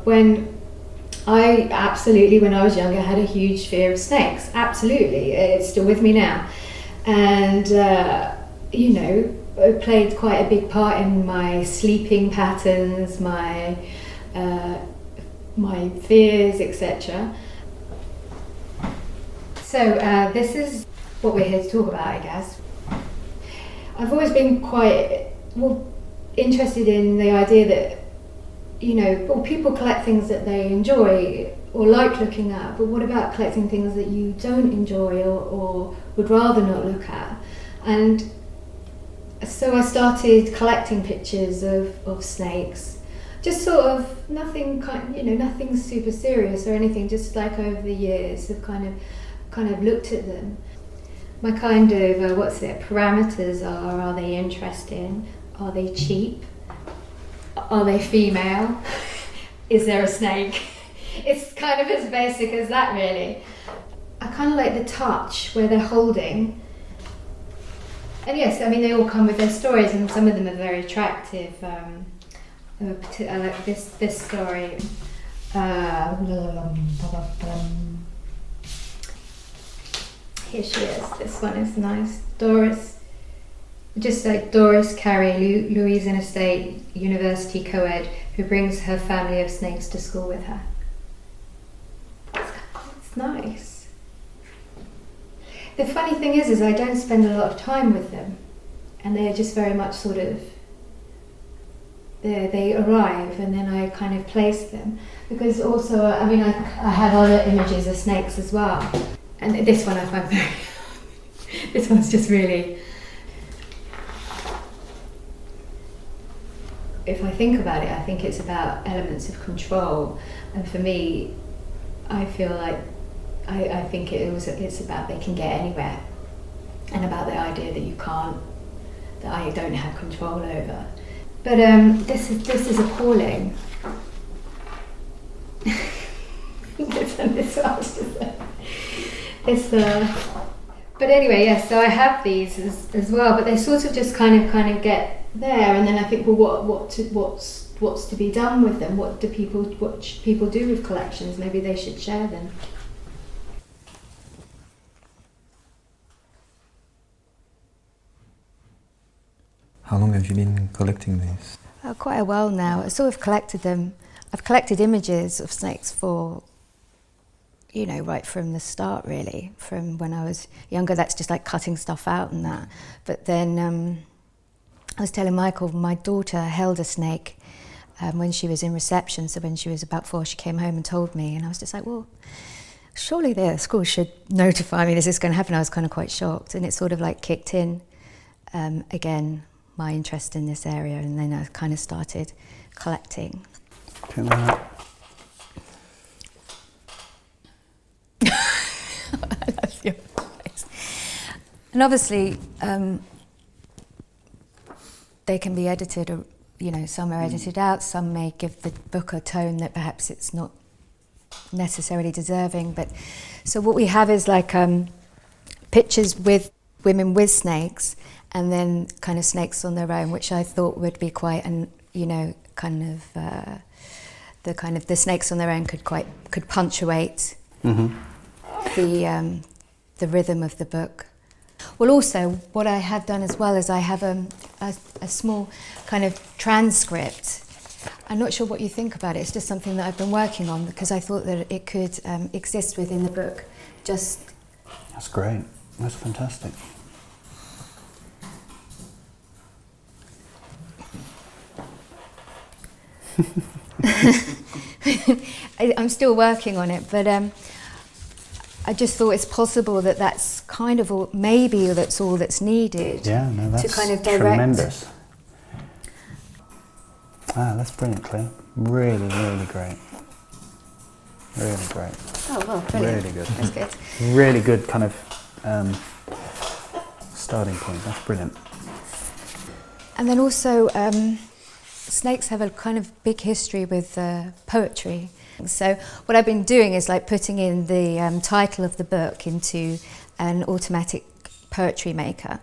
When when I was younger, had a huge fear of snakes. Absolutely, it's still with me now. And, it played quite a big part in my sleeping patterns, my fears, etc. So this is what we're here to talk about, I guess. I've always been quite interested in the idea that, people collect things that they enjoy or like looking at, but what about collecting things that you don't enjoy or would rather not look at? And so I started collecting pictures of snakes, just sort of nothing super serious or anything, just like over the years have kind of looked at them. My kind of parameters are they interesting? Are they cheap? Are they female? Is there a snake? It's kind of as basic as that, really. I kind of like the touch where they're holding. And yes, they all come with their stories, and some of them are very attractive. I like this story. Here she is. This one is nice. Doris. Just like Doris Carey, Louisiana State University co-ed, who brings her family of snakes to school with her. It's nice. The funny thing is I don't spend a lot of time with them, and they're just very much sort of, they arrive and then I kind of place them. Because also, I have other images of snakes as well. And this one I find very, this one's just really, if I think about it, I think it's about elements of control. And for me, I feel like, I think it's about they can get anywhere. And about the idea that I don't have control over. But this is appalling. This one was just but anyway, yes. So I have these as well, but they sort of just kind of get there, and then I think, well, what's to be done with them? What should people do with collections? Maybe they should share them. How long have you been collecting these? Quite a while now. I sort of collected them. I've collected images of snakes for, right from the start, really. From when I was younger, that's just like cutting stuff out and that. But then I was telling Michael, my daughter held a snake when she was in reception. So when she was about 4, she came home and told me. And I was just like, well, surely the school should notify me this is going to happen. I was kind of quite shocked. And it sort of like kicked in again, my interest in this area, and then I kind of started collecting. I love your face. And obviously, they can be edited, or some are edited out. Some may give the book a tone that perhaps it's not necessarily deserving. But so what we have is like pictures with women with snakes, and then kind of snakes on their own, which I thought would be quite, the snakes on their own could punctuate the rhythm of the book. Well, also what I have done as well is I have a small kind of transcript. I'm not sure what you think about it. It's just something that I've been working on because I thought that it could exist within the book. That's great. That's fantastic. I'm still working on it, but I just thought it's possible that that's kind of all, maybe that's all that's needed. Yeah, no, that's to kind of direct. Tremendous. That's brilliant, Claire. Really, really great. Really great. Oh, well, brilliant. Really good. That's good. Really good kind of starting point. That's brilliant. And then also, snakes have a kind of big history with poetry. So what I've been doing is like putting in the title of the book into an automatic poetry maker.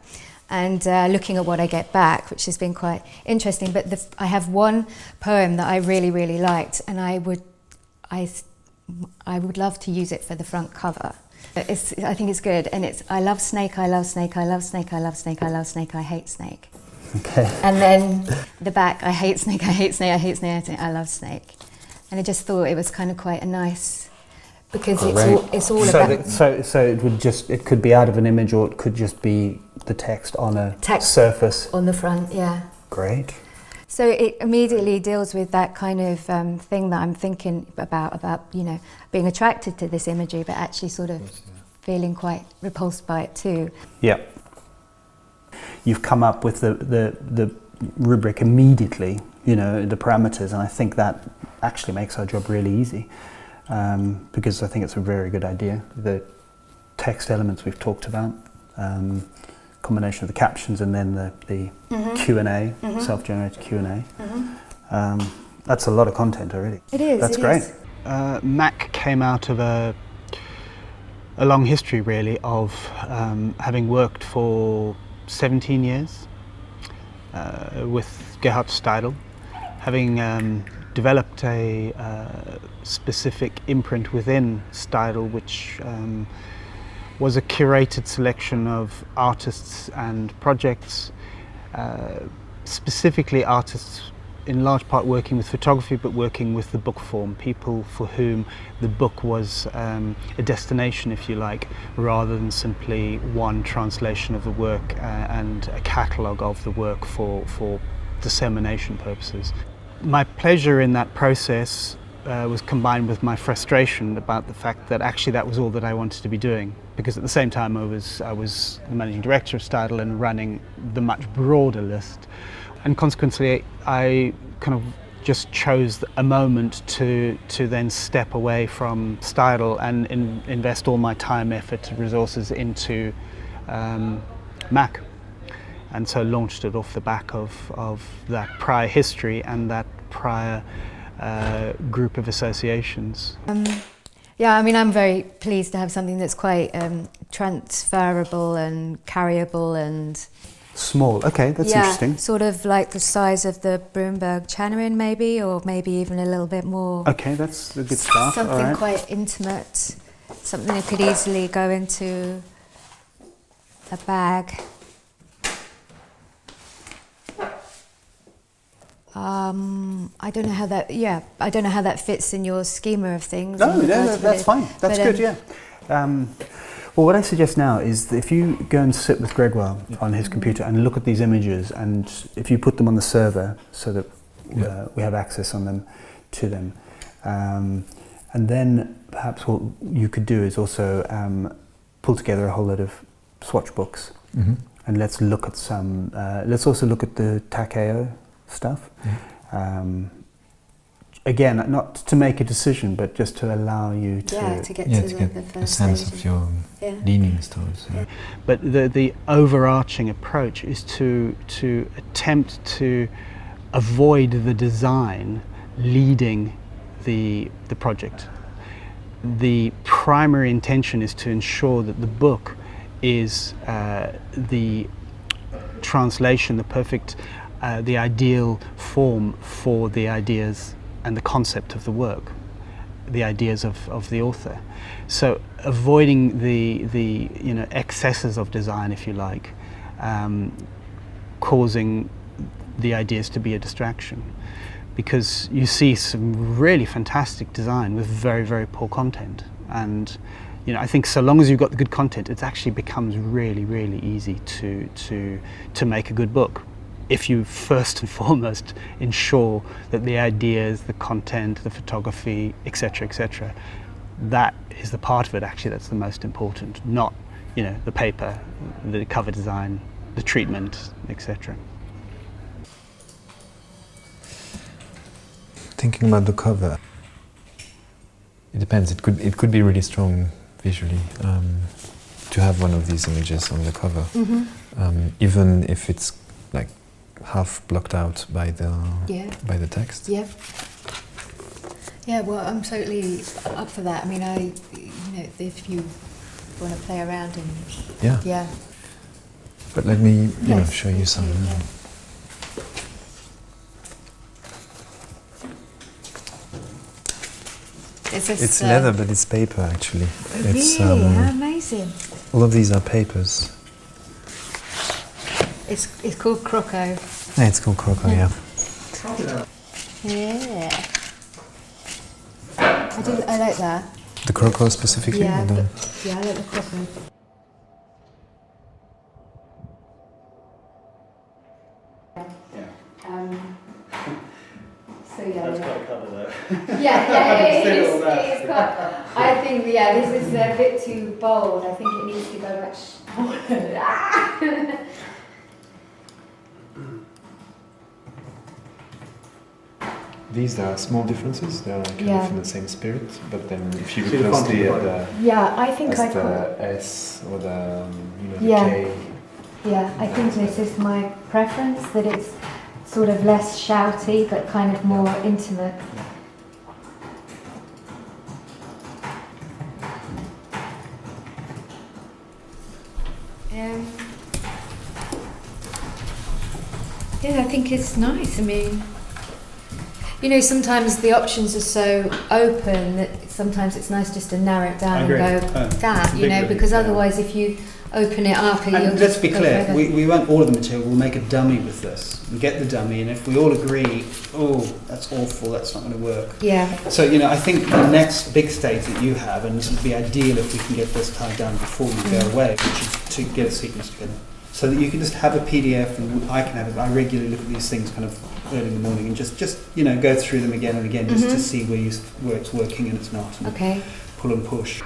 and looking at what I get back, which has been quite interesting. But I have one poem that I really, really liked, and I would love to use it for the front cover. I think it's good, and it's I love snake, I love snake, I love snake, I love snake, I love snake, I hate snake. Okay. And then the back, I hate snake, I hate snake, I hate snake, I hate snake, I love snake. And I just thought it was kind of quite a nice, because it's all about... So it could be out of an image, or it could just be the text on a surface. On the front, yeah. Great. So it immediately deals with that kind of thing that I'm thinking about, you know, being attracted to this imagery, but actually sort of feeling quite repulsed by it too. Yeah. You've come up with the rubric immediately, you know, the parameters, and I think that actually makes our job really easy, because I think it's a very good idea. The text elements we've talked about, combination of the captions and then the Q&A, self-generated Q&A. That's a lot of content already. It is. That's great. Mack came out of a long history really of having worked for 17 years with Gerhard Steidl, having developed a specific imprint within Steidl, which was a curated selection of artists and projects, specifically artists in large part working with photography, but working with the book form, people for whom the book was a destination, if you like, rather than simply one translation of the work and a catalogue of the work for dissemination purposes. My pleasure in that process was combined with my frustration about the fact that actually that was all that I wanted to be doing, because at the same time I was the managing director of Steidl and running the much broader list, and consequently I kind of just chose a moment to then step away from Steidl and invest all my time, effort, resources into Mack, and so launched it off the back of that prior history and that prior group of associations. Yeah, I mean, I'm very pleased to have something that's quite transferable and carryable and... Small, okay, that's interesting. Sort of like the size of the Brunberg Channerin maybe, or maybe even a little bit more. Okay, that's a good start. Something quite intimate, something that could easily go into a bag. I don't know how that. Yeah, I don't know how that fits in your schema of things. No, that's fine. That's good. Yeah. Well, what I suggest now is that if you go and sit with Gregoire on his computer and look at these images, and if you put them on the server so that we have access on them to them, and then perhaps what you could do is also pull together a whole lot of swatch books, and let's look at some. Let's also look at the Takeo stuff. Again, not to make a decision, but just to allow you to get the first a sense stage. of your leanings towards. But the overarching approach is to attempt to avoid the design leading the project. The primary intention is to ensure that the book is the translation, the perfect, the ideal form for the ideas and the concept of the work, the ideas of the author. So avoiding the excesses of design, if you like, causing the ideas to be a distraction, because you see some really fantastic design with very, very poor content. And I think so long as you've got the good content, it actually becomes really, really easy to make a good book, if you first and foremost ensure that the ideas, the content, the photography, etc., that is the part of it actually that's the most important, not the paper, the cover design, the treatment, etc. Thinking about the cover, it depends. It could be really strong visually to have one of these images on the cover, even if it's like half blocked out by the text. Yeah. Yeah. Well, I'm totally up for that. I mean, if you want to play around and But let me, you know, Yes. show you some. It's leather, but it's paper actually. It's, really? How amazing. all of these are papers. It's called Croco. Yeah, it's called Croco, yeah. Yeah. I like that. The Croco specifically? Yeah, or the- I like the Croco. So yeah. That's quite clever though. Yeah, it Say is. all that. It is quite, I think, this is a bit too bold. I think it needs to go much smaller. These are small differences, they're kind Yeah. of in the same spirit, but then if you So look the closely font at is the, Yeah, I think as I the could. S or the, the Yeah. K. Yeah, I think this is my preference, that it's sort of less shouty but kind of more intimate. Yeah, I think it's nice. I mean, you know, sometimes the options are so open that sometimes it's nice just to narrow it down I and agree. go that, you big know, relief, because yeah. otherwise if you open it up and you'll And let's be go clear, further. we won't order the material, we'll make a dummy with this. We get the dummy, and if we all agree, oh, that's awful, that's not going to work. Yeah. So, you know, I think the next big stage that you have, and this would be ideal if we can get this tied down before you go away, which is to get a sequence together. So that you can just have a PDF, and I can have it. I regularly look at these things kind of early in the morning and just you know, go through them again and again just to see where it's working and it's not. And Okay. pull and push.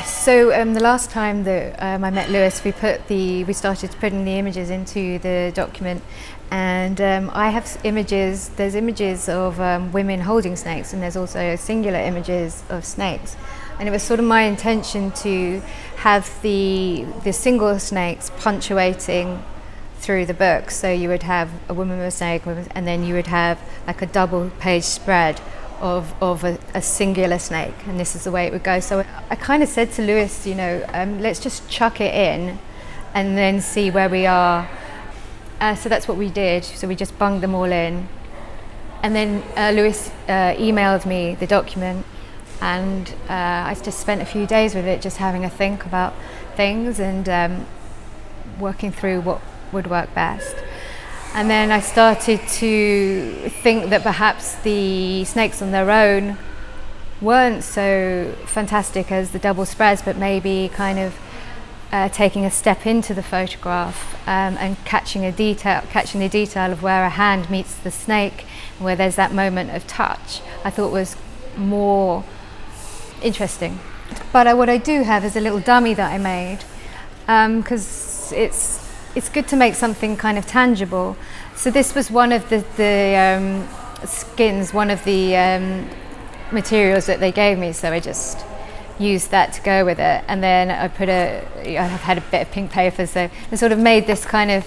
So the last time that I met Lewis, we started putting the images into the document, and I have images. There's images of women holding snakes, and there's also singular images of snakes. And it was sort of my intention to have the single snakes punctuating through the book. So you would have a woman with a snake, and then you would have like a double page spread of a singular snake, and this is the way it would go. So I kind of said to Lewis, you know, let's just chuck it in and then see where we are. So that's what we did. So we just bunged them all in, and then Lewis emailed me the document, and I just spent a few days with it, just having a think about things and working through what would work best. And then I started to think that perhaps the snakes on their own weren't so fantastic as the double spreads, but maybe kind of taking a step into the photograph and catching the detail of where a hand meets the snake, and where there's that moment of touch, I thought was more interesting. But what I do have is a little dummy that I made, because it's good to make something kind of tangible. So this was one of the skins, one of the materials that they gave me, so I just used that to go with it. And then I have had a bit of pink paper, so I sort of made this kind of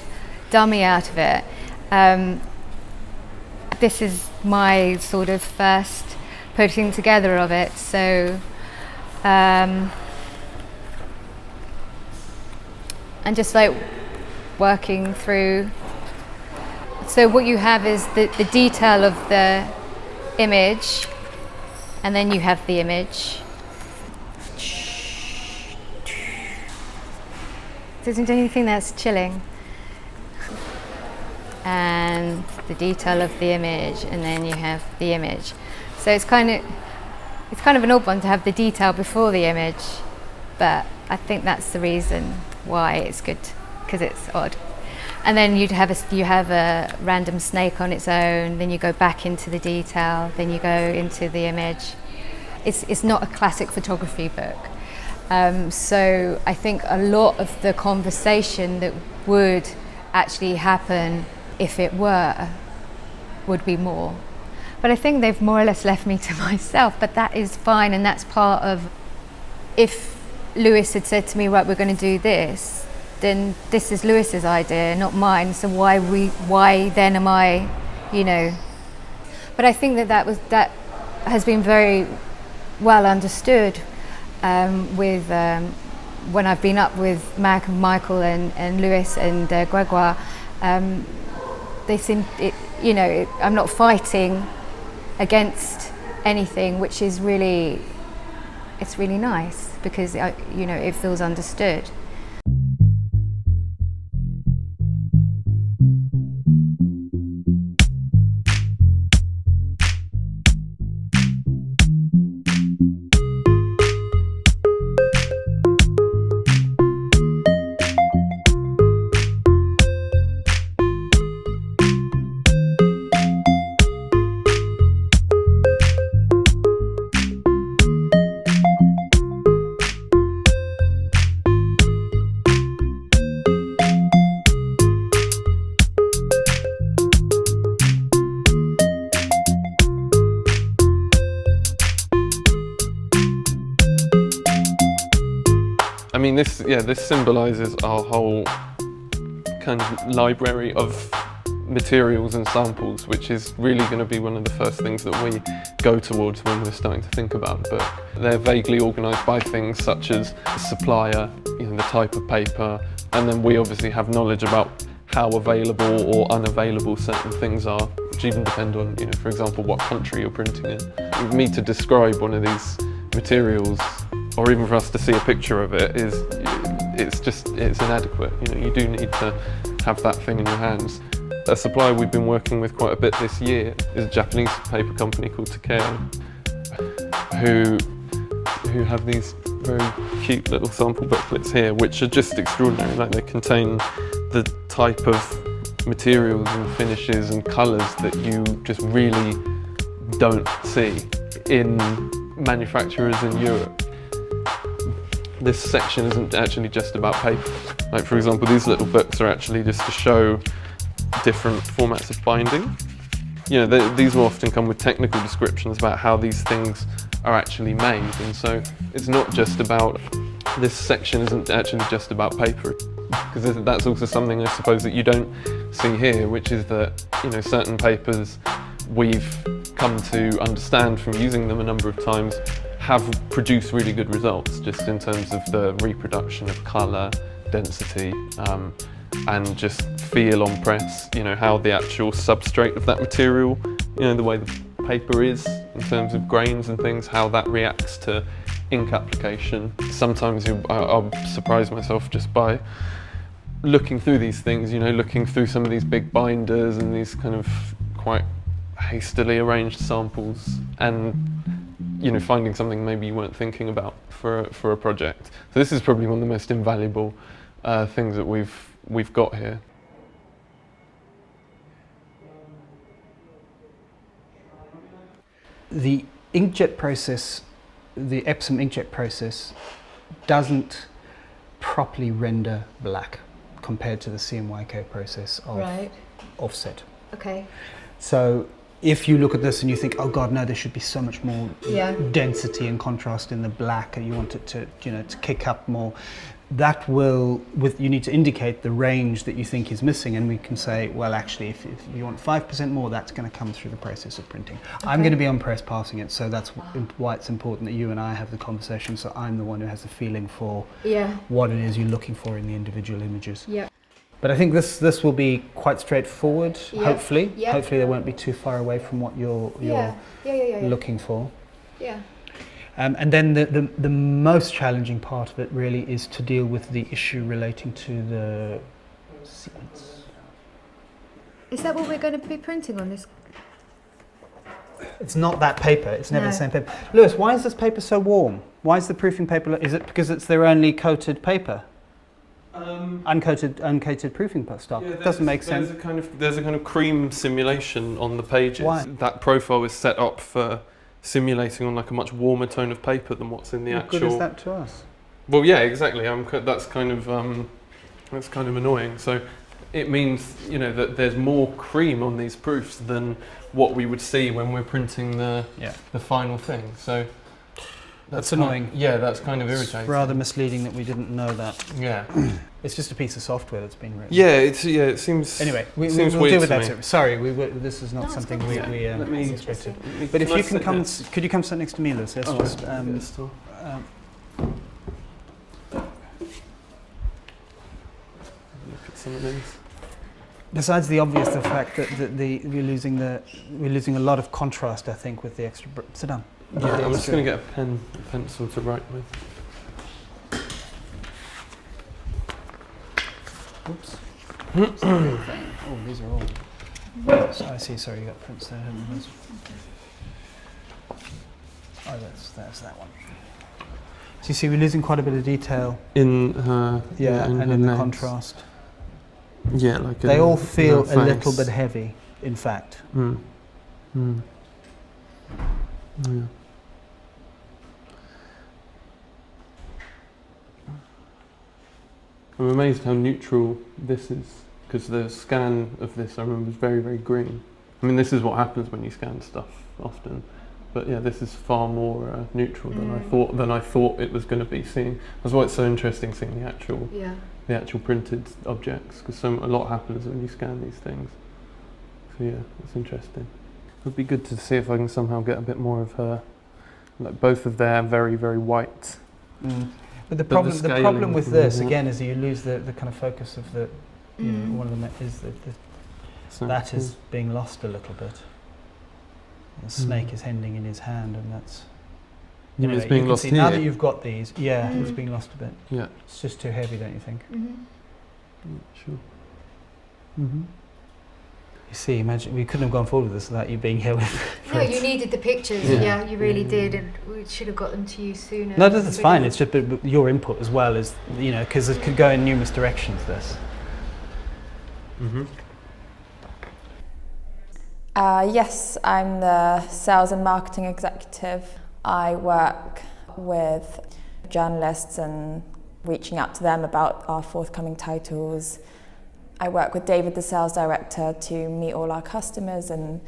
dummy out of it. This is my sort of first putting together of it, so and just like working through. So what you have is the detail of the image, and then you have the image. Isn't anything that's chilling? And the detail of the image, and then you have the image. So it's kind of an odd one to have the detail before the image, but I think that's the reason why it's good, because it's odd. And then you have a random snake on its own, then you go back into the detail, then you go into the image. It's not a classic photography book. So I think a lot of the conversation that would actually happen if it would be more. But I think they've more or less left me to myself, but that is fine, and that's part of, if Lewis had said to me, right, we're going to do this, then this is Lewis's idea, not mine, so why then am I, you know. But I think that has been very well understood with when I've been up with Mac and Michael and Lewis and Gregoire, they seem, I'm not fighting against anything, which is really, it's really nice because it feels understood. I mean, this symbolises our whole kind of library of materials and samples, which is really going to be one of the first things that we go towards when we're starting to think about a book. They're vaguely organised by things such as the supplier, the type of paper, and then we obviously have knowledge about how available or unavailable certain things are, which even depend on, for example, what country you're printing in. For me to describe one of these materials, or even for us to see a picture of it, it's inadequate. You do need to have that thing in your hands. A supplier we've been working with quite a bit this year is a Japanese paper company called Takeo, who have these very cute little sample booklets here, which are just extraordinary. Like, they contain the type of materials and finishes and colours that you just really don't see in manufacturers in Europe. This section isn't actually just about paper. Like, for example, these little books are actually just to show different formats of binding. These will often come with technical descriptions about how these things are actually made, and so it's not just about, this section isn't actually just about paper, because that's also something I suppose that you don't see here, which is that certain papers we've come to understand from using them a number of times have produced really good results, just in terms of the reproduction of colour, density, and just feel on press, how the actual substrate of that material, the way the paper is in terms of grains and things, how that reacts to ink application. Sometimes I'll surprise myself just by looking through these things, looking through some of these big binders and these kind of quite hastily arranged samples, and finding something maybe you weren't thinking about for a project. So this is probably one of the most invaluable things that we've got here. The inkjet process, the Epsom inkjet process, doesn't properly render black compared to the CMYK process of offset. Okay. So if you look at this and you think, oh God, no, there should be so much more density and contrast in the black, and you want it to, to kick up more, that will, you need to indicate the range that you think is missing, and we can say, well, actually, if you want 5% more, that's going to come through the process of printing. Okay. I'm going to be on press passing it, so that's why it's important that you and I have the conversation, so I'm the one who has the feeling for what it is you're looking for in the individual images. Yeah. But I think this will be quite straightforward, hopefully. Yeah. Hopefully they won't be too far away from what you're looking for. Yeah. And then the most challenging part of it really is to deal with the issue relating to the sequence. Is that what we're going to be printing on this? It's not that paper, it's never the same paper. Lewis, why is this paper so warm? Why is the proofing paper, is it because it's their only coated paper? Uncoated proofing stock. Yeah, doesn't make sense. There's a kind of cream simulation on the pages. Why? That profile is set up for simulating on like a much warmer tone of paper than what's in the actual. What good is that to us? Well, yeah, exactly. That's kind of annoying. So it means that there's more cream on these proofs than what we would see when we're printing the final thing. So. That's annoying. That's kind of irritating. It's rather misleading that we didn't know that. Yeah. It's just a piece of software that's been written. Yeah, it seems. Anyway, we'll deal with that. Sorry, this is not something we expected. But if you can come, could you come sit next to me, Liz? Let's some of these. Besides the obvious, the fact that we're losing a lot of contrast, I think, with the extra. Sit down. Yeah, I'm just going to get a pencil to write with. Oops. Oh, these are all. So I see. Sorry, you got prints there. Oh, that's that one. So you see, we're losing quite a bit of detail In her. Yeah, in and her in the legs. contrast. Yeah, like They all feel in her a little face. bit heavy, in fact. Mm. Mm. Yeah. I'm amazed how neutral this is, because the scan of this, I remember, was very, very green. I mean, this is what happens when you scan stuff often, but yeah, this is far more neutral than I thought it was going to be. That's why it's so interesting seeing the actual printed objects, because a lot happens when you scan these things. So yeah, it's interesting. It would be good to see if I can somehow get a bit more of her, like both of their very, very white. Mm. But the problem with this again is you lose the kind of focus of the, you know, one of them is that is being lost a little bit. The snake is hanging in his hand, and that's. Anyway, it's being lost here. Now that you've got these, it's being lost a bit. Yeah. It's just too heavy, don't you think? Sure. Mm-hmm. You see, imagine we couldn't have gone forward with this without you being here with. No, you needed the pictures. Yeah. Yeah, you really did, and we should have got them to you sooner. No, that's fine. It's just but your input as well as, you know, because it could go in numerous directions. This. Mm-hmm. Yes, I'm the sales and marketing executive. I work with journalists and reaching out to them about our forthcoming titles. I work with David, the sales director, to meet all our customers and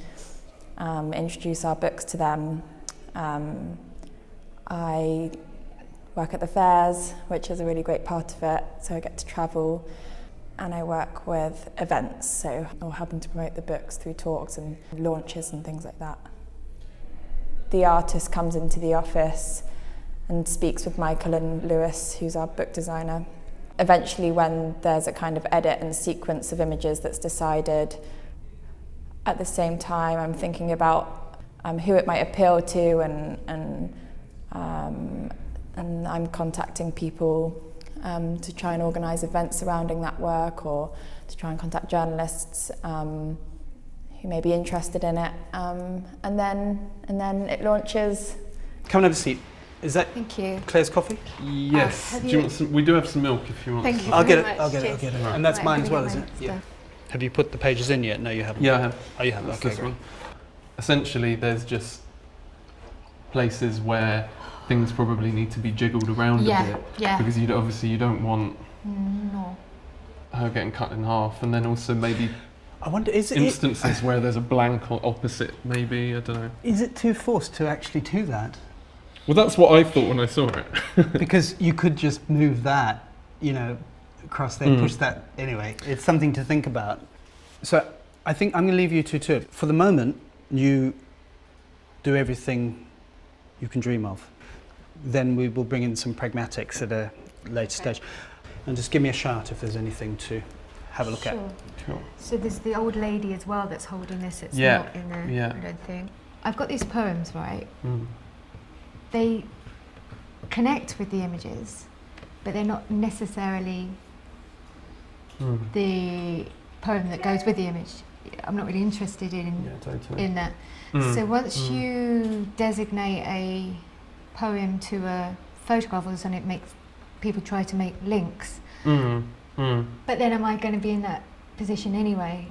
introduce our books to them. I work at the fairs, which is a really great part of it, so I get to travel. And I work with events, so I'll help them to promote the books through talks and launches and things like that. The artist comes into the office and speaks with Michael and Lewis, who's our book designer. Eventually, when there's a kind of edit and sequence of images that's decided, at the same time I'm thinking about who it might appeal to, and I'm contacting people to try and organise events surrounding that work, or to try and contact journalists who may be interested in it, and then it launches. Come and have a seat. Is that Thank you. Claire's coffee? Yes. Do you want some? We do have some milk if you want. Thank some. you. I'll get it. Very I'll much. get it. I'll Cheers. get it. Right. And that's Right, mine I'm as well, gonna is get it? my Yeah. stuff. Have you put the pages in yet? No, you haven't. Yeah, I have. Oh, you have. That's Okay, this great. one. Essentially, there's just places where things probably need to be jiggled around a bit, because you don't want her getting cut in half, and then also maybe I wonder, is it instances where there's a blank or opposite, maybe, I don't know. is it too forced to actually do that? Well, that's what I thought when I saw it. Because you could just move that, you know, across there, push that. Anyway, it's something to think about. So I think I'm going to leave you two to it. For the moment, you do everything you can dream of. Then we will bring in some pragmatics at a later stage. And just give me a shout if there's anything to have a look at. Sure. So there's the old lady as well that's holding this. It's Yeah, not in there, yeah. I don't think. I've got these poems, right? Mm. They connect with the images, but they're not necessarily the poem that goes with the image. I'm not really interested in that. So once you designate a poem to a photograph, all of a sudden it makes people try to make links. But then am I going to be in that position anyway?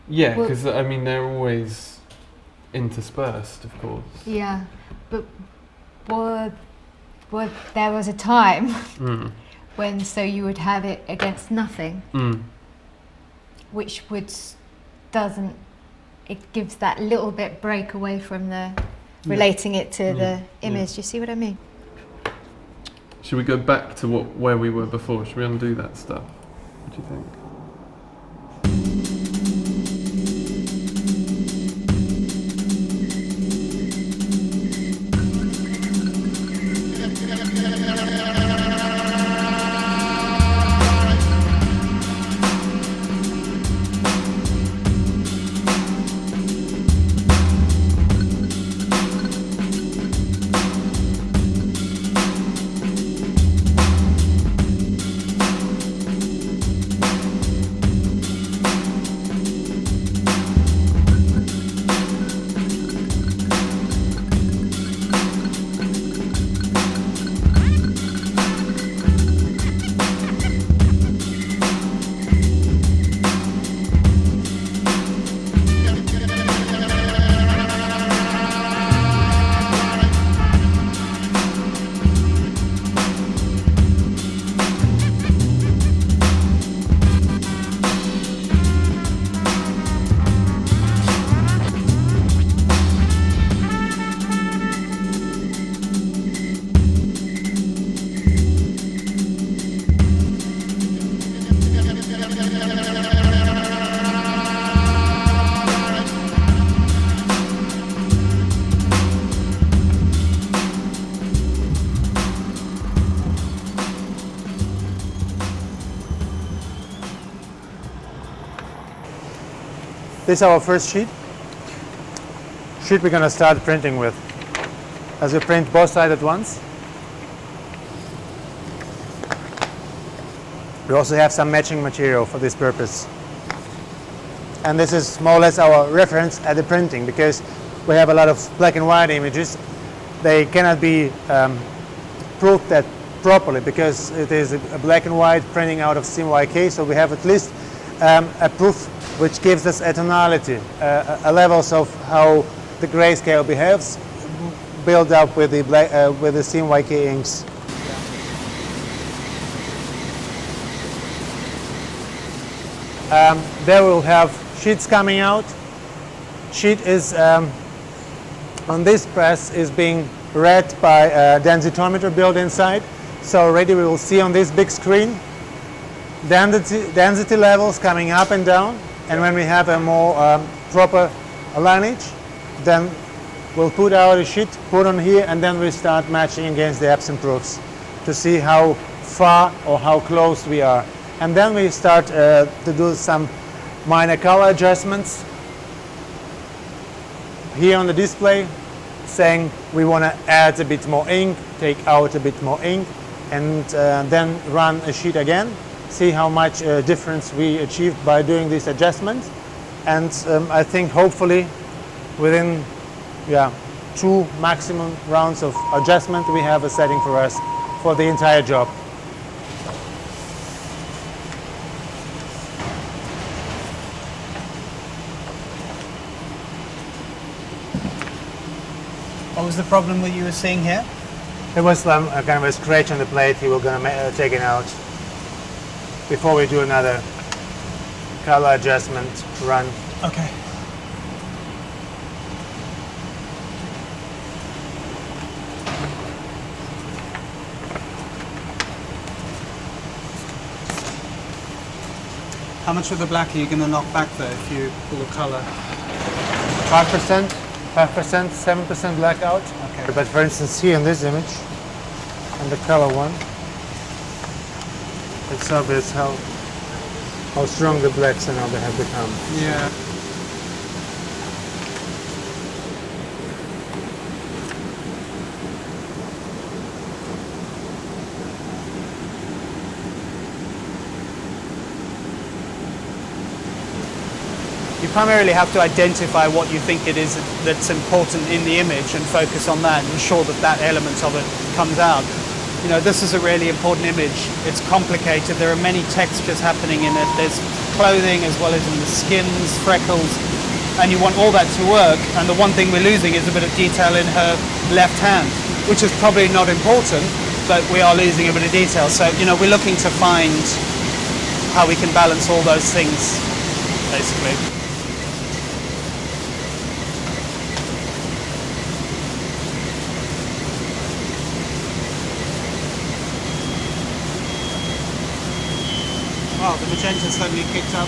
Yeah, Well- because I mean they're always interspersed, of course. Yeah, but there was a time when you would have it against nothing, which it gives that little bit break away from the relating it to the image. Do you see what I mean? Should we go back to where we were before? Should we undo that stuff? What do you think? This is our first sheet we're going to start printing with. As we print both sides at once. We also have some matching material for this purpose. And this is more or less our reference at the printing, because we have a lot of black and white images. They cannot be proofed that properly because it is a black and white printing out of CMYK, so we have at least a proof which gives us a tonality, a levels of how the grayscale behaves, built up with the CMYK inks. There we'll have sheets coming out. Sheet is on this press is being read by a densitometer built inside. So already we will see on this big screen density levels coming up and down. And when we have a more proper lineage, then we'll put out a sheet, put on here, and then we start matching against the Epson proofs to see how far or how close we are. And then we start to do some minor color adjustments here on the display, saying we want to add a bit more ink, take out a bit more ink, and then run a sheet again, see how much difference we achieved by doing this adjustment. And I think hopefully within 2 maximum rounds of adjustment we have a setting for us for the entire job. What was the problem that you were seeing here? There was kind of a scratch on the plate. We were going to take it out before we do another color adjustment run. Okay. How much of the black are you going to knock back though if you pull the color? 5%, 7% blackout. Okay. But for instance, here in this image, and the color one, it's obvious how strong the blacks and how they have become. Yeah. You primarily have to identify what you think it is that's important in the image and focus on that and ensure that that element of it comes out. You know, this is a really important image. It's complicated. There are many textures happening in it. There's clothing as well as in the skins, freckles, and you want all that to work. And the one thing we're losing is a bit of detail in her left hand, which is probably not important, but we are losing a bit of detail. So, you know, we're looking to find how we can balance all those things, basically. Wow, the magenta suddenly kicked up.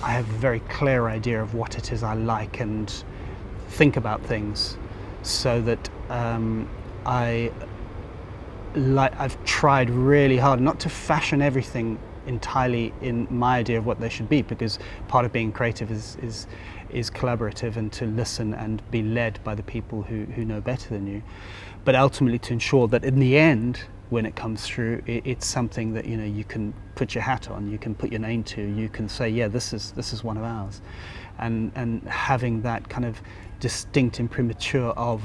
I have a very clear idea of what it is I like and think about things, so that I've tried really hard not to fashion everything entirely in my idea of what they should be, because part of being creative is collaborative and to listen and be led by the people who know better than you, but ultimately to ensure that in the end, when it comes through, it's something that, you know, you can put your hat on, you can put your name to, you can say, yeah, this is one of ours, and having that kind of distinct imprimatur of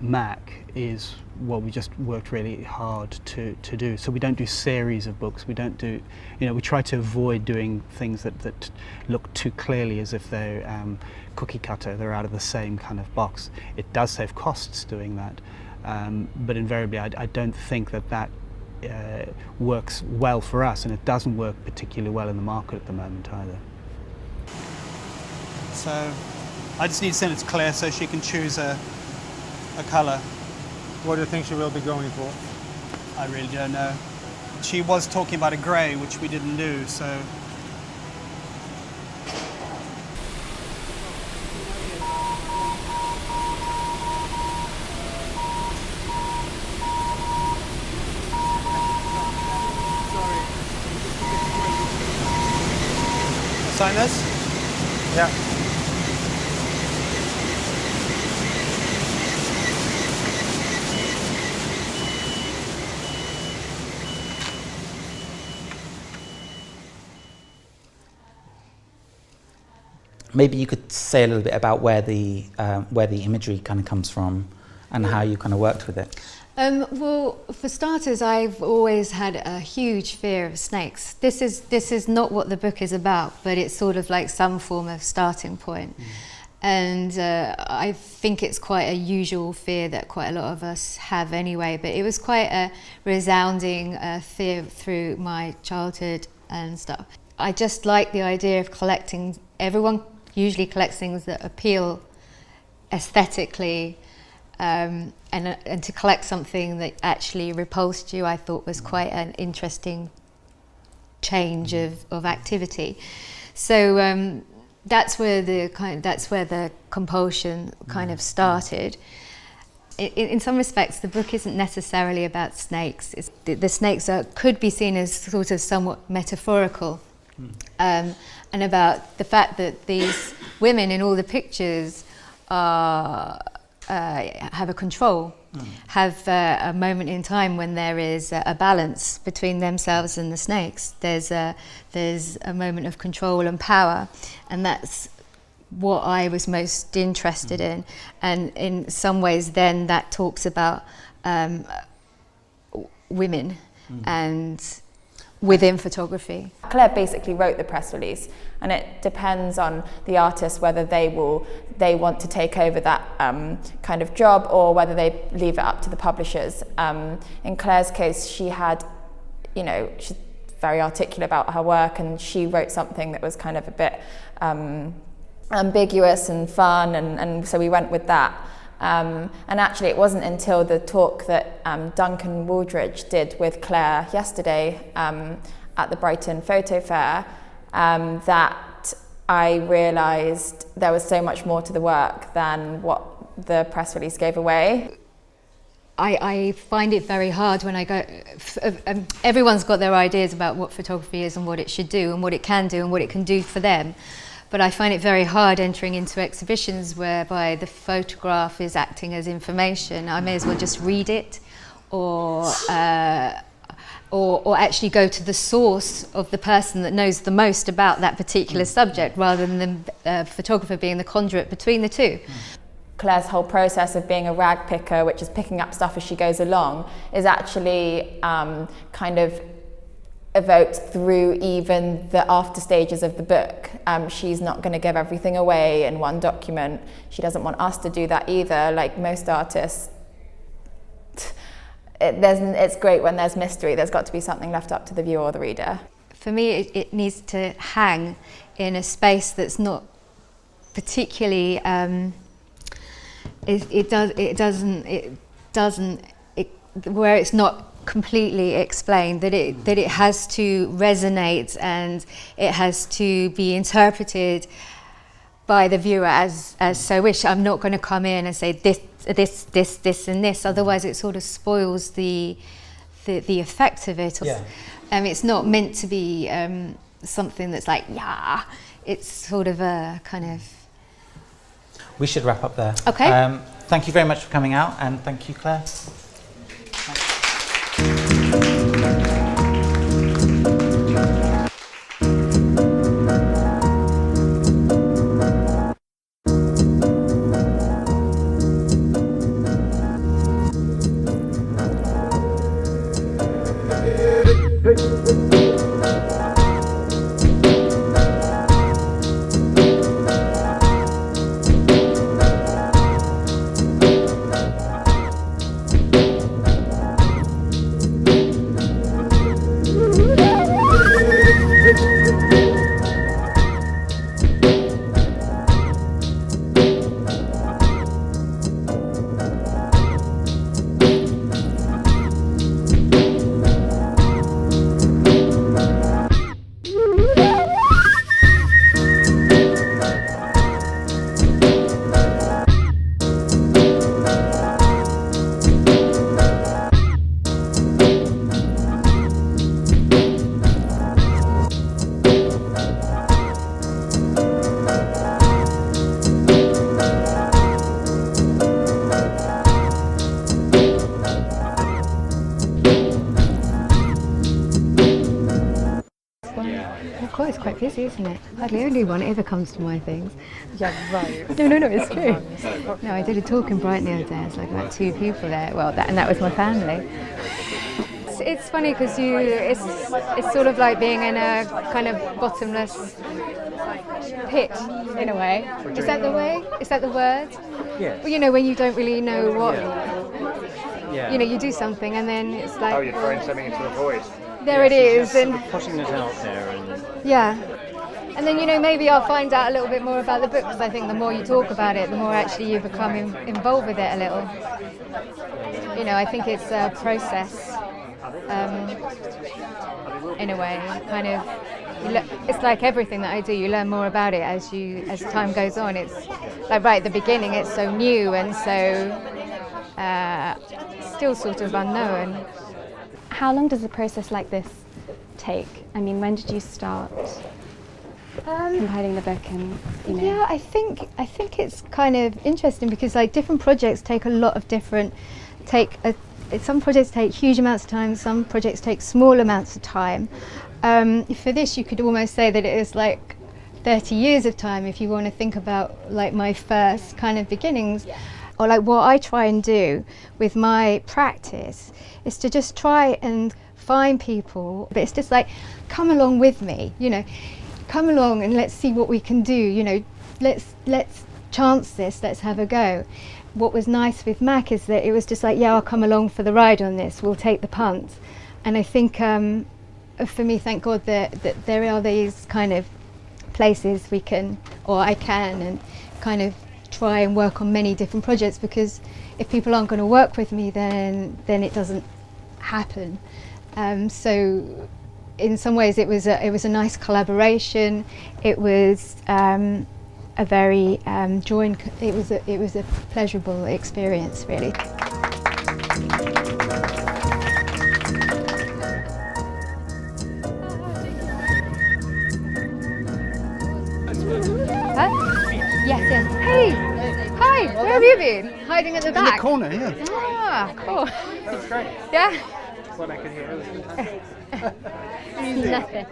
Mack is what we just worked really hard to do. So we don't do series of books, we don't do, you know, we try to avoid doing things that look too clearly as if they're cookie cutter, they're out of the same kind of box. It does save costs doing that, but invariably I don't think that works well for us, and it doesn't work particularly well in the market at the moment either. So I just need to send it to Claire so she can choose a colour. What do you think she will be going for? I really don't know. She was talking about a grey, which we didn't do, so... Sign this? Yeah. Maybe you could say a little bit about where the imagery kind of comes from and how you kind of worked with it. Well, for starters, I've always had a huge fear of snakes. This is not what the book is about, but it's sort of like some form of starting point. And I think it's quite a usual fear that quite a lot of us have anyway, but it was quite a resounding fear through my childhood and stuff. I just like the idea of collecting. Everyone usually collects things that appeal aesthetically, and to collect something that actually repulsed you, I thought was quite an interesting change of activity. So that's where the compulsion kind of started. In some respects, the book isn't necessarily about snakes. The snakes could be seen as sort of somewhat metaphorical, and about the fact that these women in all the pictures have a control, have a moment in time when there is a balance between themselves and the snakes. There's a moment of control and power, and that's what I was most interested in. And in some ways then that talks about women and within photography. Claire basically wrote the press release, and it depends on the artist whether they want to take over that kind of job or whether they leave it up to the publishers. In Claire's case, she had, she's very articulate about her work, and she wrote something that was kind of a bit ambiguous and fun, and so we went with that. And actually it wasn't until the talk that Duncan Wooldridge did with Claire yesterday at the Brighton Photo Fair that I realised there was so much more to the work than what the press release gave away. I find it very hard when I go... everyone's got their ideas about what photography is and what it should do and what it can do and what it can do for them. But I find it very hard entering into exhibitions whereby the photograph is acting as information. I may as well just read it, or actually go to the source of the person that knows the most about that particular subject, rather than the photographer being the conduit between the two. Claire's whole process of being a rag picker, which is picking up stuff as she goes along, is actually kind of evoked through even the after stages of the book. She's not going to give everything away in one document. She doesn't want us to do that either, like most artists. It's great when there's mystery. There's got to be something left up to the viewer or the reader. For me, it needs to hang in a space that's not particularly... where it's not completely explained, that it has to resonate and it has to be interpreted by the viewer as so wish. I'm not going to come in and say this and this, otherwise it sort of spoils the effect of it. Yeah. It's not meant to be something that's like, yeah, it's sort of a kind of... We should wrap up there. Okay. Thank you very much for coming out, and thank you, Claire. it's quite busy, isn't it? Hardly anyone ever comes to my things. Yeah, right. No, it's true. No, I did a talk in Brighton the other day. It's like about 2 people there. Well, that was my family. It's funny because it's sort of like being in a kind of bottomless pit in a way. Is that the way? Is that the word? Yeah. Well, you know, when you don't really know what, Yeah. you know, you do something and then it's like, Oh, you're throwing something into the void. there it is, Sort and of putting it out there, and yeah. And then, you know, maybe I'll find out a little bit more about the book, because I think the more you talk about it, the more actually you become involved with it a little. You know, I think it's a process, in a way. Kind of, it's like everything that I do. You learn more about it as time goes on. It's like right at the beginning, it's so new and so still sort of unknown. How long does a process like this take? I mean, when did you start compiling the book? And Yeah, I think it's kind of interesting because like different projects take a lot of different some projects take huge amounts of time, some projects take small amounts of time. For this, you could almost say that it is like 30 years of time if you want to think about like my first kind of beginnings. Or like what I try and do with my practice is to just try and find people, but it's just like, come along with me, you know, come along and let's see what we can do, you know, let's chance this, let's have a go. What was nice with Mac is that it was just like, yeah, I'll come along for the ride on this, we'll take the punt. And I think for me, thank God that there are these kind of places we can, or I can, and kind of try and work on many different projects, because if people aren't going to work with me, then it doesn't happen. So in some ways it was a nice collaboration. It was a very it was a pleasurable experience, really. Huh? Yes. Hey! Hi! Where have you been? Hiding at the back? In the corner, yeah. Ah, cool. that's great. Yeah? That's what I could hear. It was fantastic. Nothing.